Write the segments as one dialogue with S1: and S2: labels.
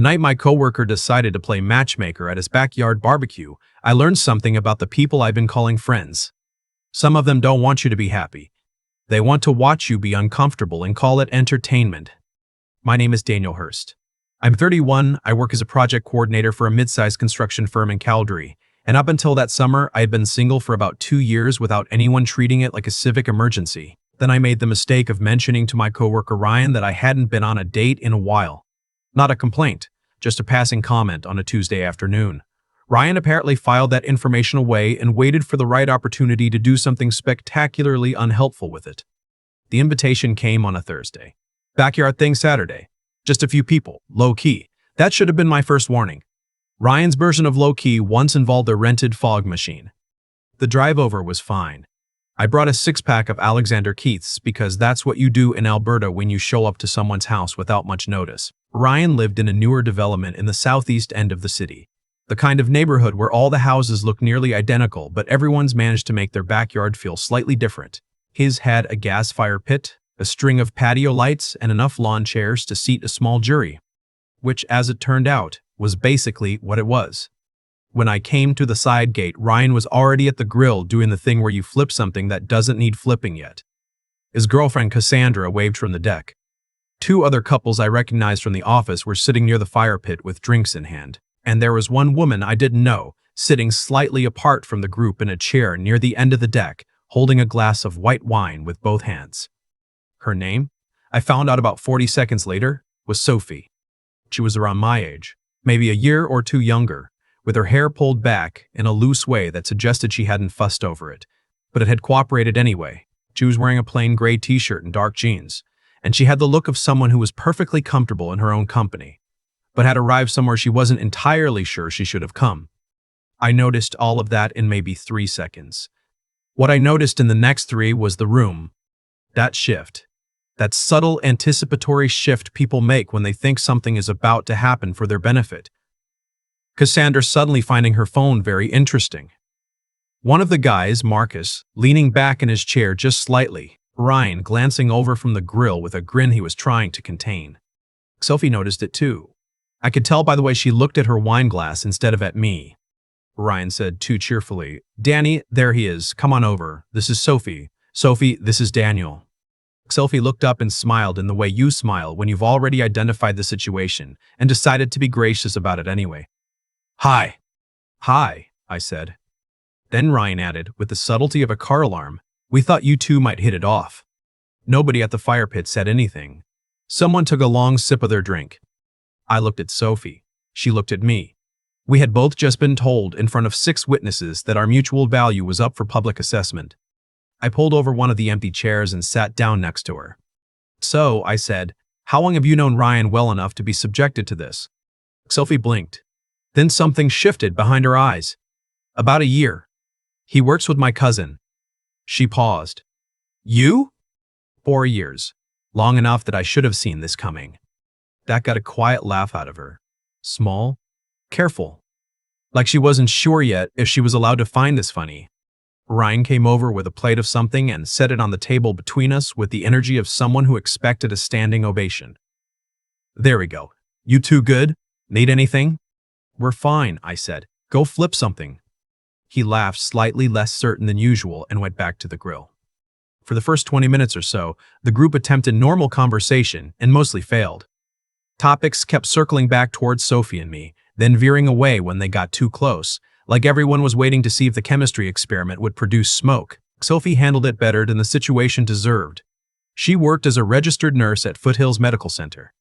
S1: The night my coworker decided to play matchmaker at his backyard barbecue, I learned something about the people I've been calling friends. Some of them don't want you to be happy. They want to watch you be uncomfortable and call it entertainment. My name is Daniel Hurst. I'm 31, I work as a project coordinator for a mid-sized construction firm in Calgary, and up until that summer, I had been single for about 2 years without anyone treating it like a civic emergency. Then I made the mistake of mentioning to my coworker Ryan that I hadn't been on a date in a while. Not a complaint, just a passing comment on a Tuesday afternoon. Ryan apparently filed that information away and waited for the right opportunity to do something spectacularly unhelpful with it. The invitation came on a Thursday. Backyard thing Saturday. Just a few people, low-key. That should have been my first warning. Ryan's version of low-key once involved a rented fog machine. The drive over was fine. I brought a six-pack of Alexander Keith's because that's what you do in Alberta when you show up to someone's house without much notice. Ryan lived in a newer development in the southeast end of the city. The kind of neighborhood where all the houses look nearly identical, but everyone's managed to make their backyard feel slightly different. His had a gas fire pit, a string of patio lights, and enough lawn chairs to seat a small jury. Which, as it turned out, was basically what it was. When I came to the side gate, Ryan was already at the grill doing the thing where you flip something that doesn't need flipping yet. His girlfriend Cassandra waved from the deck. 2 other couples I recognized from the office were sitting near the fire pit with drinks in hand, and there was one woman I didn't know, sitting slightly apart from the group in a chair near the end of the deck, holding a glass of white wine with both hands. Her name, I found out about 40 seconds later, was Sophie. She was around my age, maybe a year or 2 younger, with her hair pulled back in a loose way that suggested she hadn't fussed over it, but it had cooperated anyway. She was wearing a plain gray t-shirt and dark jeans, and she had the look of someone who was perfectly comfortable in her own company, but had arrived somewhere she wasn't entirely sure she should have come. I noticed all of that in maybe 3 seconds. What I noticed in the next 3 was the room. That shift. That subtle anticipatory shift people make when they think something is about to happen for their benefit. Cassandra suddenly finding her phone very interesting. One of the guys, Marcus, leaning back in his chair just slightly, Ryan glancing over from the grill with a grin he was trying to contain. Sophie noticed it too. I could tell by the way she looked at her wine glass instead of at me. Ryan said too cheerfully, "Danny, there he is. Come on over. This is Sophie. Sophie, this is Daniel." Sophie looked up and smiled in the way you smile when you've already identified the situation and decided to be gracious about it anyway. "Hi." "Hi," I said. Then Ryan added, with the subtlety of a car alarm, "We thought you two might hit it off." Nobody at the fire pit said anything. Someone took a long sip of their drink. I looked at Sophie. She looked at me. We had both just been told in front of 6 witnesses that our mutual value was up for public assessment. I pulled over one of the empty chairs and sat down next to her. "So," I said, "how long have you known Ryan well enough to be subjected to this?" Sophie blinked. Then something shifted behind her eyes. "About a year. He works with my cousin." She paused. "You?" 4 years. Long enough that I should have seen this coming. That got a quiet laugh out of her. Small, careful. Like she wasn't sure yet if she was allowed to find this funny. Ryan came over with a plate of something and set it on the table between us with the energy of someone who expected a standing ovation. "There we go. You two good? Need anything?" "We're fine," I said. "Go flip something." He laughed slightly less certain than usual and went back to the grill. For the first 20 minutes or so, the group attempted normal conversation and mostly failed. Topics kept circling back towards Sophie and me, then veering away when they got too close, like everyone was waiting to see if the chemistry experiment would produce smoke. Sophie handled it better than the situation deserved. She worked as a registered nurse at Foothills Medical Center.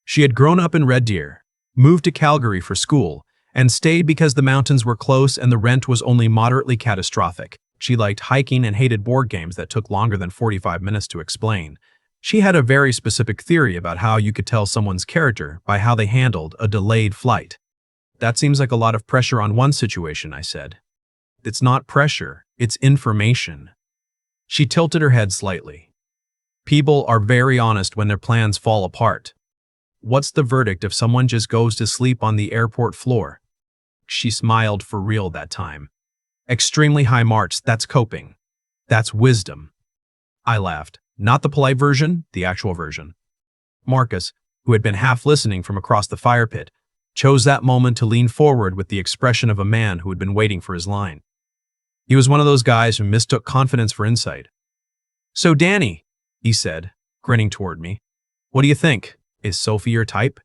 S1: She had grown up in Red Deer, moved to Calgary for school, and stayed because the mountains were close and the rent was only moderately catastrophic. She liked hiking and hated board games that took longer than 45 minutes to explain. She had a very specific theory about how you could tell someone's character by how they handled a delayed flight. "That seems like a lot of pressure on one situation," I said. "It's not pressure, it's information." She tilted her head slightly. "People are very honest when their plans fall apart. What's the verdict if someone just goes to sleep on the airport floor?" She smiled for real that time. "Extremely high marks, that's coping. That's wisdom." I laughed. "Not the polite version, the actual version." Marcus, who had been half listening from across the fire pit, chose that moment to lean forward with the expression of a man who had been waiting for his line. He was one of those guys who mistook confidence for insight. "So, Danny," he said, grinning toward me, "what do you think? Is Sophie your type?"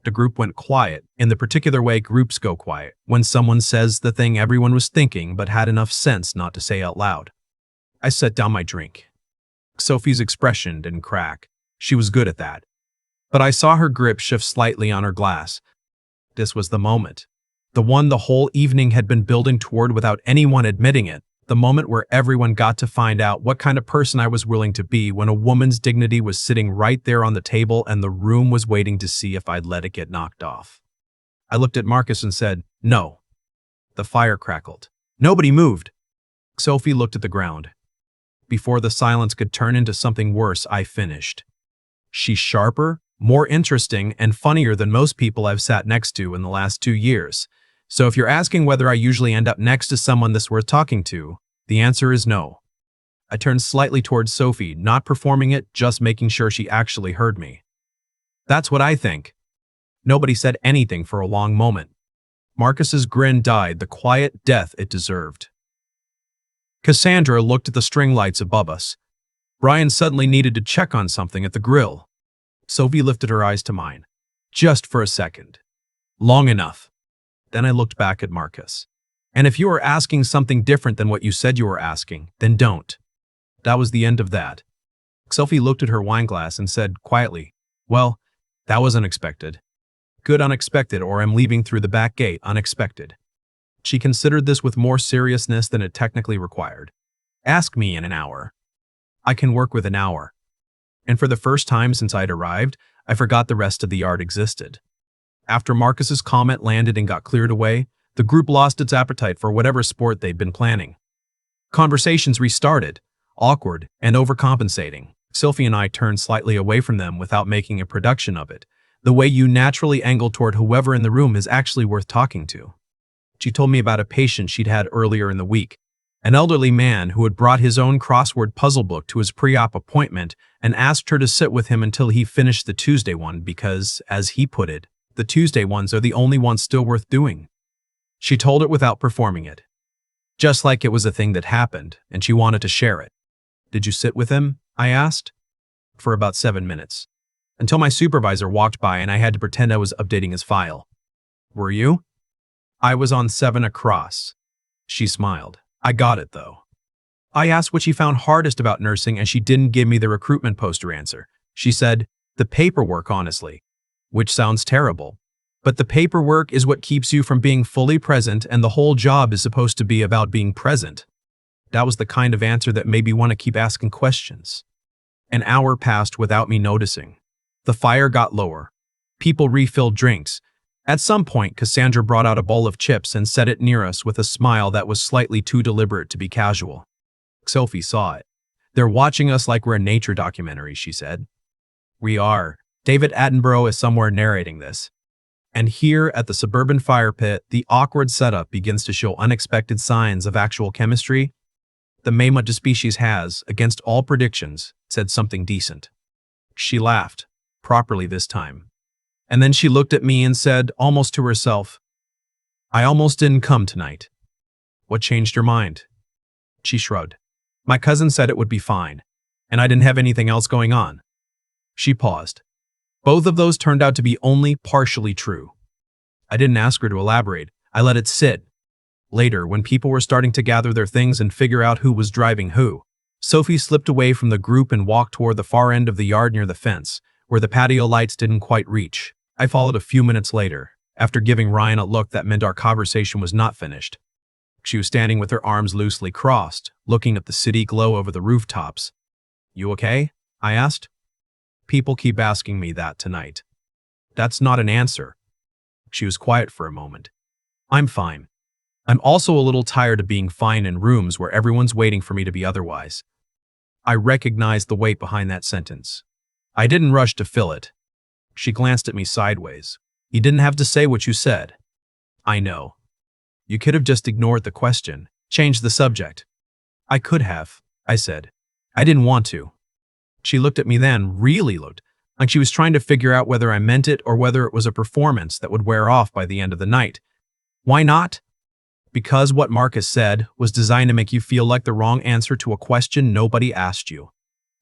S1: The group went quiet, in the particular way groups go quiet, when someone says the thing everyone was thinking but had enough sense not to say out loud. I set down my drink. Sophie's expression didn't crack. She was good at that. But I saw her grip shift slightly on her glass. This was the moment. The one the whole evening had been building toward without anyone admitting it. The moment where everyone got to find out what kind of person I was willing to be when a woman's dignity was sitting right there on the table and the room was waiting to see if I'd let it get knocked off. I looked at Marcus and said, "No." The fire crackled. Nobody moved. Sophie looked at the ground. Before the silence could turn into something worse, I finished. "She's sharper, more interesting, and funnier than most people I've sat next to in the last 2 years. So if you're asking whether I usually end up next to someone that's worth talking to, the answer is no." I turned slightly towards Sophie, not performing it, just making sure she actually heard me. "That's what I think." Nobody said anything for a long moment. Marcus's grin died the quiet death it deserved. Cassandra looked at the string lights above us. Brian suddenly needed to check on something at the grill. Sophie lifted her eyes to mine. "Just for a second." "Long enough." Then I looked back at Marcus. "And if you are asking something different than what you said you were asking, then don't." That was the end of that. Sophie looked at her wineglass and said quietly, "Well, that was unexpected. Good unexpected, or I'm leaving through the back gate unexpected." She considered this with more seriousness than it technically required. "Ask me in an hour." I can work with an hour. And for the first time since I'd arrived, I forgot the rest of the yard existed. After Marcus's comment landed and got cleared away, the group lost its appetite for whatever sport they'd been planning. Conversations restarted, awkward and overcompensating. Sophie and I turned slightly away from them without making a production of it, the way you naturally angle toward whoever in the room is actually worth talking to. She told me about a patient she'd had earlier in the week, an elderly man who had brought his own crossword puzzle book to his pre-op appointment and asked her to sit with him until he finished the Tuesday one because, as he put it, the Tuesday ones are the only ones still worth doing. She told it without performing it. Just like it was a thing that happened, and she wanted to share it. "Did you sit with him?" I asked. "For about 7 minutes. Until my supervisor walked by and I had to pretend I was updating his file." "Were you?" "I was on 7 across." She smiled. "I got it, though." I asked what she found hardest about nursing and she didn't give me the recruitment poster answer. She said, "The paperwork, honestly." Which sounds terrible. But the paperwork is what keeps you from being fully present, and the whole job is supposed to be about being present. That was the kind of answer that made me want to keep asking questions. An hour passed without me noticing. The fire got lower. People refilled drinks. At some point, Cassandra brought out a bowl of chips and set it near us with a smile that was slightly too deliberate to be casual. Sophie saw it. "They're watching us like we're a nature documentary," she said. "We are. David Attenborough is somewhere narrating this." And here at the suburban fire pit, the awkward setup begins to show unexpected signs of actual chemistry. The Maymuta species has, against all predictions, said something decent. She laughed, properly this time. And then she looked at me and said, almost to herself, "I almost didn't come tonight." "What changed your mind?" She shrugged. "My cousin said it would be fine, and I didn't have anything else going on." She paused. Both of those turned out to be only partially true. I didn't ask her to elaborate. I let it sit. Later, when people were starting to gather their things and figure out who was driving who, Sophie slipped away from the group and walked toward the far end of the yard near the fence, where the patio lights didn't quite reach. I followed a few minutes later, after giving Ryan a look that meant our conversation was not finished. She was standing with her arms loosely crossed, looking at the city glow over the rooftops. "You okay?" I asked. "People keep asking me that tonight." "That's not an answer." She was quiet for a moment. "I'm fine. I'm also a little tired of being fine in rooms where everyone's waiting for me to be otherwise." I recognized the weight behind that sentence. I didn't rush to fill it. She glanced at me sideways. "You didn't have to say what you said." "I know." "You could have just ignored the question, changed the subject." "I could have," I said. "I didn't want to." She looked at me then, really looked. Like she was trying to figure out whether I meant it or whether it was a performance that would wear off by the end of the night. Why not? Because what Marcus said was designed to make you feel like the wrong answer to a question nobody asked you.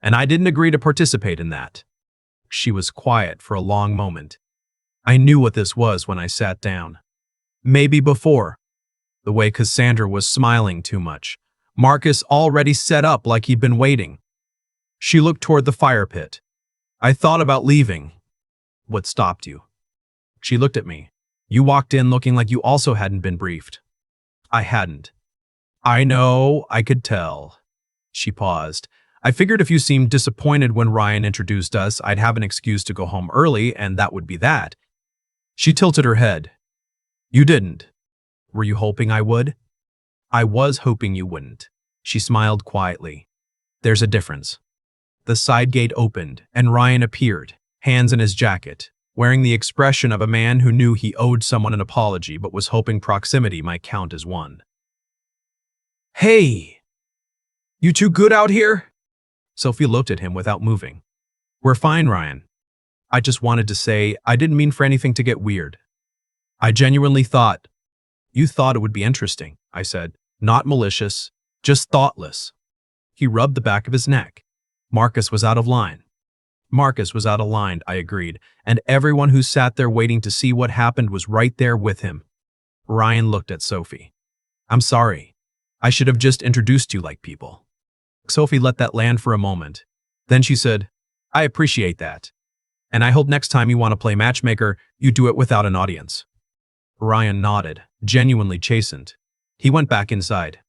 S1: And I didn't agree to participate in that. She was quiet for a long moment. I knew what this was when I sat down. Maybe before. The way Cassandra was smiling too much. Marcus already set up like he'd been waiting. She looked toward the fire pit. I thought about leaving. What stopped you? She looked at me. You walked in looking like you also hadn't been briefed. I hadn't. I know, I could tell. She paused. I figured if you seemed disappointed when Ryan introduced us, I'd have an excuse to go home early, and that would be that. She tilted her head. You didn't. Were you hoping I would? I was hoping you wouldn't. She smiled quietly. There's a difference. The side gate opened, and Ryan appeared, hands in his jacket, wearing the expression of a man who knew he owed someone an apology but was hoping proximity might count as one. Hey! You too good out here? Sophie looked at him without moving. We're fine, Ryan. I just wanted to say I didn't mean for anything to get weird. I genuinely thought. You thought it would be interesting, I said. Not malicious, just thoughtless. He rubbed the back of his neck. Marcus was out of line. Marcus was out of line, I agreed, and everyone who sat there waiting to see what happened was right there with him. Ryan looked at Sophie. I'm sorry. I should have just introduced you like people. Sophie let that land for a moment. Then she said, I appreciate that. And I hope next time you want to play matchmaker, you do it without an audience. Ryan nodded, genuinely chastened. He went back inside.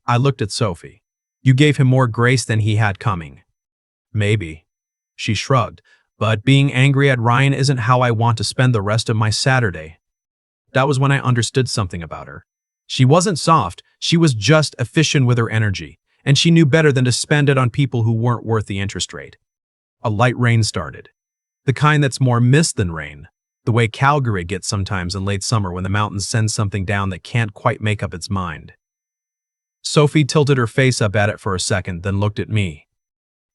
S1: I looked at Sophie. You gave him more grace than he had coming. Maybe. She shrugged, but being angry at Ryan isn't how I want to spend the rest of my Saturday. That was when I understood something about her. She wasn't soft, she was just efficient with her energy, and she knew better than to spend it on people who weren't worth the interest rate. A light rain started. The kind that's more mist than rain. The way Calgary gets sometimes in late summer when the mountains send something down that can't quite make up its mind. Sophie tilted her face up at it for a second, then looked at me.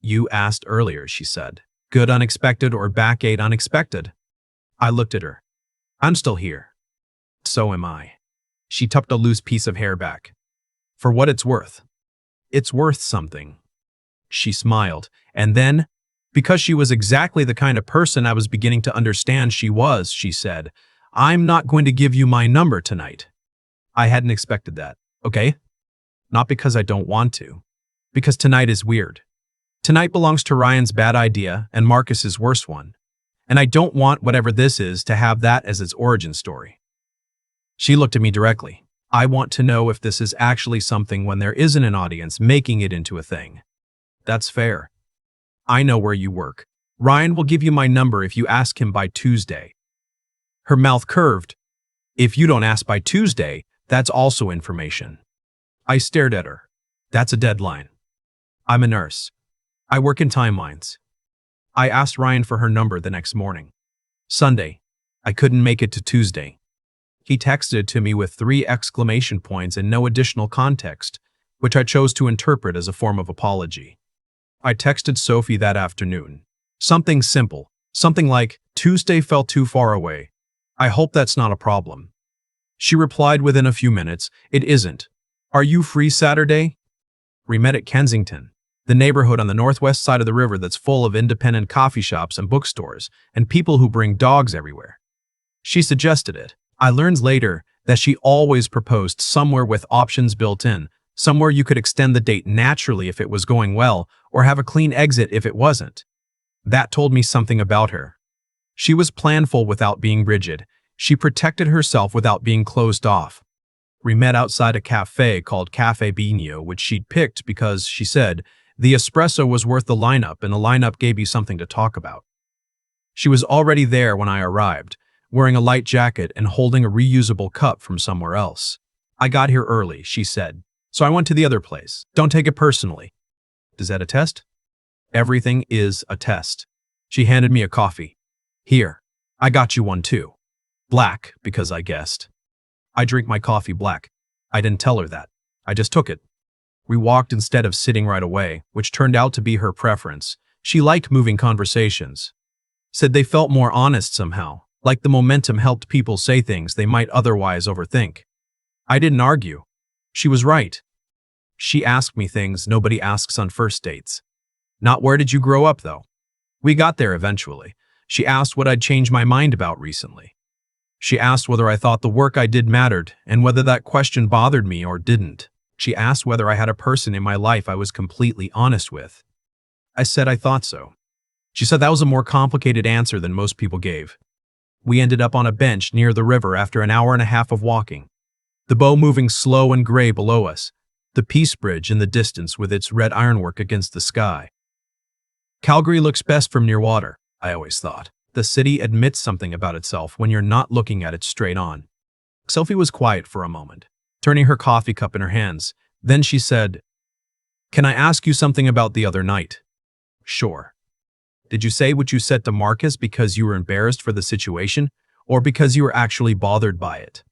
S1: You asked earlier, she said. Good unexpected or backache unexpected? I looked at her. I'm still here. So am I. She tucked a loose piece of hair back. For what it's worth. It's worth something. She smiled, and then, because she was exactly the kind of person I was beginning to understand she was, she said, I'm not going to give you my number tonight. I hadn't expected that, okay? Not because I don't want to. Because tonight is weird. Tonight belongs to Ryan's bad idea and Marcus's worst one. And I don't want whatever this is to have that as its origin story. She looked at me directly. I want to know if this is actually something when there isn't an audience making it into a thing. That's fair. I know where you work. Ryan will give you my number if you ask him by Tuesday. Her mouth curved. If you don't ask by Tuesday, that's also information. I stared at her. That's a deadline. I'm a nurse. I work in timelines. I asked Ryan for her number the next morning. Sunday. I couldn't make it to Tuesday. He texted to me with 3 exclamation points and no additional context, which I chose to interpret as a form of apology. I texted Sophie that afternoon. Something simple, something like, Tuesday felt too far away. I hope that's not a problem. She replied within a few minutes, It isn't. Are you free Saturday? We met at Kensington, the neighborhood on the northwest side of the river that's full of independent coffee shops and bookstores and people who bring dogs everywhere. She suggested it. I learned later that she always proposed somewhere with options built in, somewhere you could extend the date naturally if it was going well, or have a clean exit if it wasn't. That told me something about her. She was planful without being rigid. She protected herself without being closed off. We met outside a cafe called Cafe Bino, which she'd picked because, she said, the espresso was worth the lineup and the lineup gave you something to talk about. She was already there when I arrived, wearing a light jacket and holding a reusable cup from somewhere else. I got here early, she said, so I went to the other place. Don't take it personally. Is that a test? Everything is a test. She handed me a coffee. Here, I got you one too. Black, because I guessed. I drink my coffee black. I didn't tell her that. I just took it. We walked instead of sitting right away, which turned out to be her preference. She liked moving conversations. Said they felt more honest somehow, like the momentum helped people say things they might otherwise overthink. I didn't argue. She was right. She asked me things nobody asks on first dates. Not where did you grow up, though. We got there eventually. She asked what I'd changed my mind about recently. She asked whether I thought the work I did mattered and whether that question bothered me or didn't. She asked whether I had a person in my life I was completely honest with. I said I thought so. She said that was a more complicated answer than most people gave. We ended up on a bench near the river after an hour and a half of walking. The bow moving slow and gray below us, the Peace Bridge in the distance with its red ironwork against the sky. Calgary looks best from near water, I always thought. The city admits something about itself when you're not looking at it straight on. Sophie was quiet for a moment, turning her coffee cup in her hands. Then she said, "Can I ask you something about the other night?" "Sure." "Did you say what you said to Marcus because you were embarrassed for the situation, or because you were actually bothered by it?"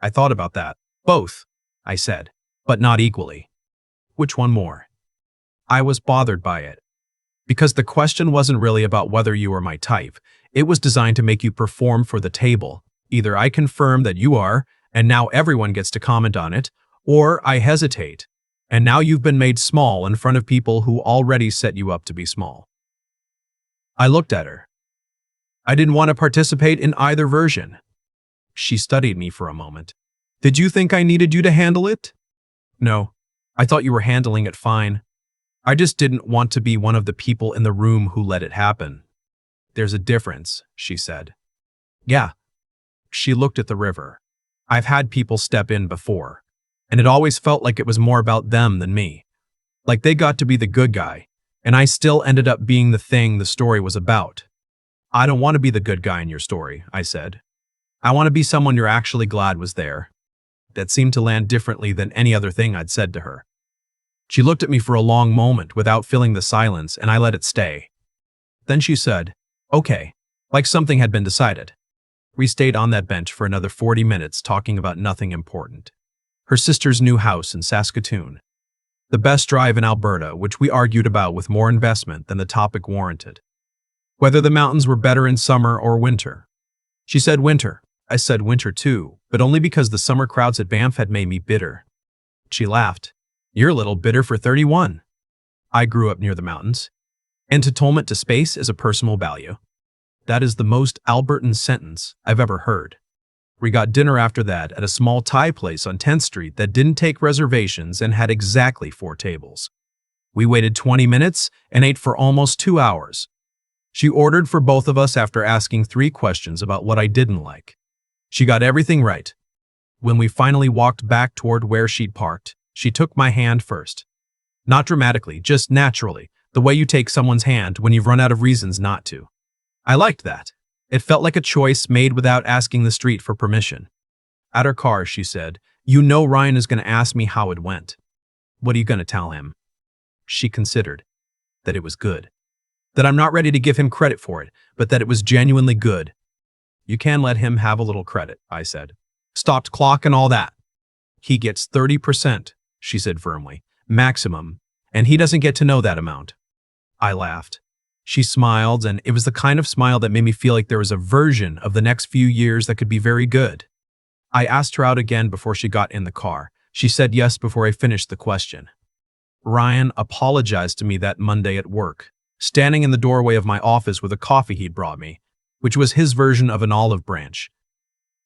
S1: "I thought about that. Both," I said, "but not equally." "Which one more?" "I was bothered by it. Because the question wasn't really about whether you were my type. It was designed to make you perform for the table. Either I confirm that you are, and now everyone gets to comment on it, or I hesitate, and now you've been made small in front of people who already set you up to be small." I looked at her. I didn't want to participate in either version. She studied me for a moment. "Did you think I needed you to handle it?" "No. I thought you were handling it fine. I just didn't want to be one of the people in the room who let it happen." "There's a difference," she said. "Yeah." She looked at the river. "I've had people step in before, and it always felt like it was more about them than me. Like they got to be the good guy, and I still ended up being the thing the story was about." "I don't want to be the good guy in your story," I said. "I want to be someone you're actually glad was there." That seemed to land differently than any other thing I'd said to her. She looked at me for a long moment without filling the silence, and I let it stay. Then she said, "Okay," like something had been decided. We stayed on that bench for another 40 minutes talking about nothing important. Her sister's new house in Saskatoon. The best drive in Alberta, which we argued about with more investment than the topic warranted. Whether the mountains were better in summer or winter. She said winter. I said winter too, but only because the summer crowds at Banff had made me bitter. She laughed. "You're a little bitter for 31. I grew up near the mountains. Entitlement to space is a personal value." That is the most Albertan sentence I've ever heard. We got dinner after that at a small Thai place on 10th Street that didn't take reservations and had exactly 4 tables. We waited 20 minutes and ate for almost 2 hours. She ordered for both of us after asking 3 questions about what I didn't like. She got everything right. When we finally walked back toward where she'd parked, she took my hand first. Not dramatically, just naturally, the way you take someone's hand when you've run out of reasons not to. I liked that. It felt like a choice made without asking the street for permission. At her car, she said, "You know Ryan is going to ask me how it went. What are you going to tell him?" She considered. That it was good. That I'm not ready to give him credit for it, but that it was genuinely good. "You can let him have a little credit," I said. "Stopped clock and all that." "He gets 30%, she said firmly, "maximum, and he doesn't get to know that amount." I laughed. She smiled, and it was the kind of smile that made me feel like there was a version of the next few years that could be very good. I asked her out again before she got in the car. She said yes before I finished the question. Ryan apologized to me that Monday at work, standing in the doorway of my office with a coffee he'd brought me, which was his version of an olive branch.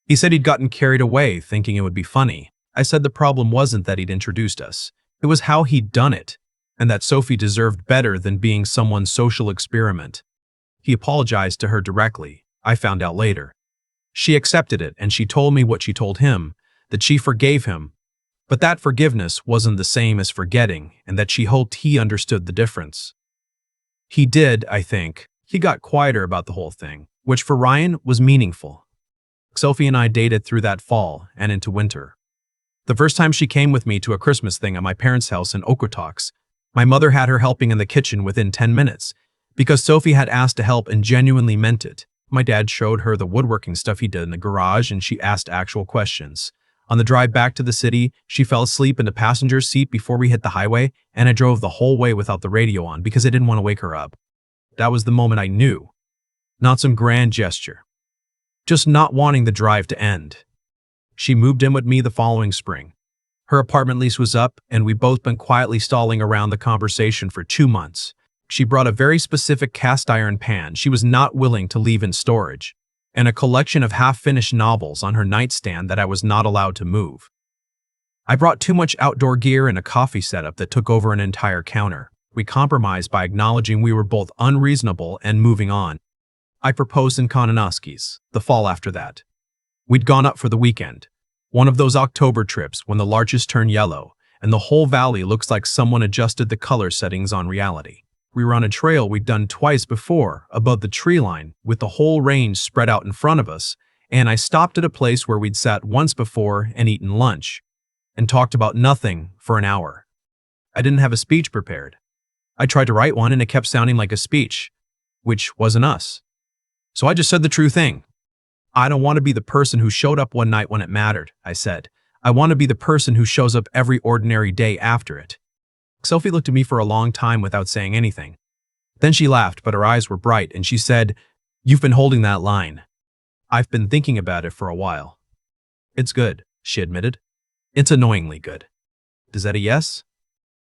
S1: He said he'd gotten carried away thinking it would be funny. I said the problem wasn't that he'd introduced us. It was how he'd done it, and that Sophie deserved better than being someone's social experiment. He apologized to her directly, I found out later. She accepted it, and she told me what she told him, that she forgave him, but that forgiveness wasn't the same as forgetting, and that she hoped he understood the difference. He did, I think. He got quieter about the whole thing, which for Ryan was meaningful. Sophie and I dated through that fall and into winter. The first time she came with me to a Christmas thing at my parents' house in Okotoks, my mother had her helping in the kitchen within 10 minutes, because Sophie had asked to help and genuinely meant it. My dad showed her the woodworking stuff he did in the garage, and she asked actual questions. On the drive back to the city, she fell asleep in the passenger seat before we hit the highway, and I drove the whole way without the radio on because I didn't want to wake her up. That was the moment I knew. not some grand gesture. Just not wanting the drive to end. She moved in with me the following spring. Her apartment lease was up, and we'd both been quietly stalling around the conversation for 2 months. She brought a very specific cast iron pan she was not willing to leave in storage, and a collection of half-finished novels on her nightstand that I was not allowed to move. I brought too much outdoor gear and a coffee setup that took over an entire counter. We compromised by acknowledging we were both unreasonable and moving on. I proposed in Kananaskis, the fall after that. We'd gone up for the weekend. One of those October trips when the larches turn yellow and the whole valley looks like someone adjusted the color settings on reality. We were on a trail we'd done twice before, above the tree line, with the whole range spread out in front of us, and I stopped at a place where we'd sat once before and eaten lunch, and talked about nothing for an hour. I didn't have a speech prepared. I tried to write one and it kept sounding like a speech, which wasn't us. So I just said the true thing. I don't want to be the person who showed up one night when it mattered, I said. I want to be the person who shows up every ordinary day after it. Sophie looked at me for a long time without saying anything. Then she laughed, but her eyes were bright, and she said, "You've been holding that line. I've been thinking about it for a while." "It's good," she admitted. "It's annoyingly good." "Is that a yes?"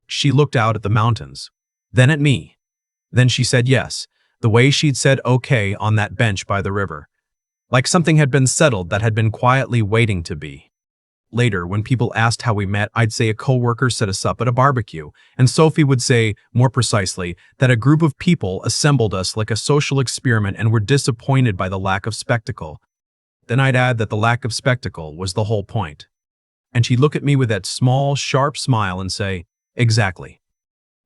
S1: She looked out at the mountains, then at me. Then she said yes, the way she'd said okay on that bench by the river. Like something had been settled that had been quietly waiting to be. Later, when people asked how we met, I'd say a coworker set us up at a barbecue, and Sophie would say, more precisely, that a group of people assembled us like a social experiment and were disappointed by the lack of spectacle. Then I'd add that the lack of spectacle was the whole point. And she'd look at me with that small, sharp smile and say, "Exactly.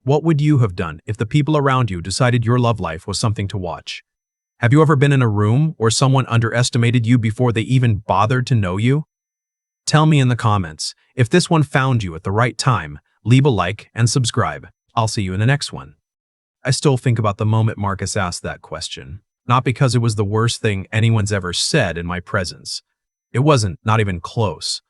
S1: What would you have done if the people around you decided your love life was something to watch? Have you ever been in a room where someone underestimated you before they even bothered to know you? Tell me in the comments. If this one found you at the right time, leave a like and subscribe. I'll see you in the next one. I still think about the moment Marcus asked that question. Not because it was the worst thing anyone's ever said in my presence. It wasn't, not even close.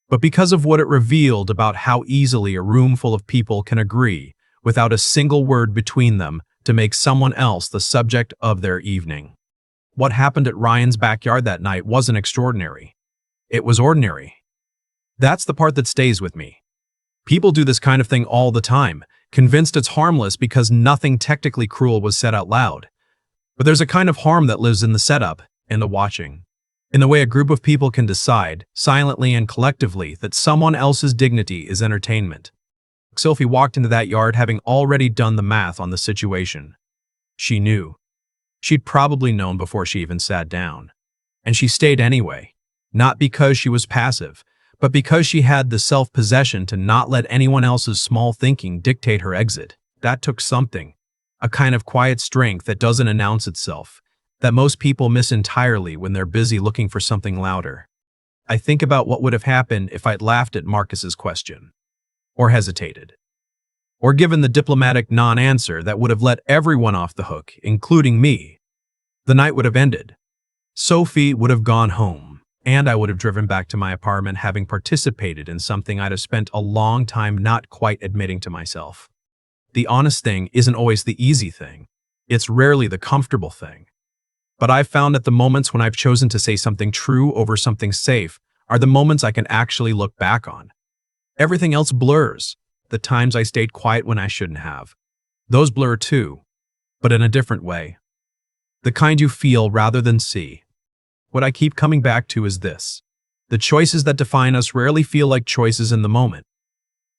S1: But because of what it revealed about how easily a room full of people can agree, without a single word between them, to make someone else the subject of their evening. What happened at Ryan's backyard that night wasn't extraordinary. It was ordinary. That's the part that stays with me. People do this kind of thing all the time, convinced it's harmless because nothing technically cruel was said out loud. But there's a kind of harm that lives in the setup, in the watching. In the way a group of people can decide, silently and collectively, that someone else's dignity is entertainment. Sophie walked into that yard having already done the math on the situation. She knew. She'd probably known before she even sat down. And she stayed anyway, not because she was passive, but because she had the self-possession to not let anyone else's small thinking dictate her exit. That took something, a kind of quiet strength that doesn't announce itself, that most people miss entirely when they're busy looking for something louder. I think about what would have happened if I'd laughed at Marcus's question. Or hesitated. Or given the diplomatic non-answer that would have let everyone off the hook, including me. The night would have ended. Sophie would have gone home, and I would have driven back to my apartment having participated in something I'd have spent a long time not quite admitting to myself. The honest thing isn't always the easy thing. It's rarely the comfortable thing. But I've found that the moments when I've chosen to say something true over something safe are the moments I can actually look back on. Everything else blurs. The times I stayed quiet when I shouldn't have. Those blur too, but in a different way. The kind you feel rather than see. What I keep coming back to is this. The choices that define us rarely feel like choices in the moment.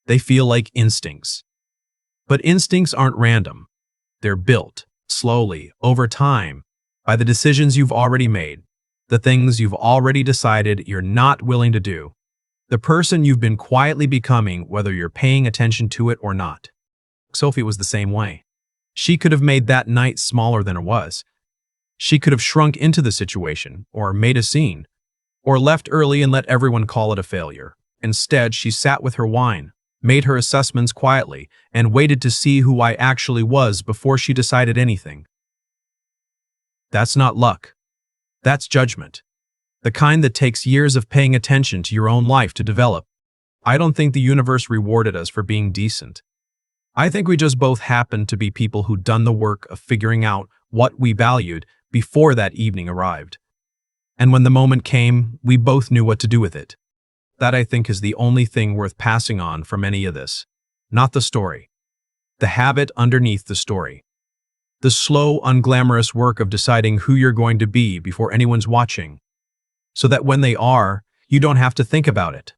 S1: They feel like instincts. But instincts aren't random. They're built, slowly, over time, by the decisions you've already made, the things you've already decided you're not willing to do. The person you've been quietly becoming, whether you're paying attention to it or not. Sophie was the same way. She could have made that night smaller than it was. She could have shrunk into the situation, or made a scene, or left early and let everyone call it a failure. Instead, she sat with her wine, made her assessments quietly, and waited to see who I actually was before she decided anything. That's not luck. That's judgment. The kind that takes years of paying attention to your own life to develop. I don't think the universe rewarded us for being decent. I think we just both happened to be people who'd done the work of figuring out what we valued before that evening arrived. And when the moment came, we both knew what to do with it. That, I think, is the only thing worth passing on from any of this. Not the story. The habit underneath the story. The slow, unglamorous work of deciding who you're going to be before anyone's watching, so that when they are, you don't have to think about it.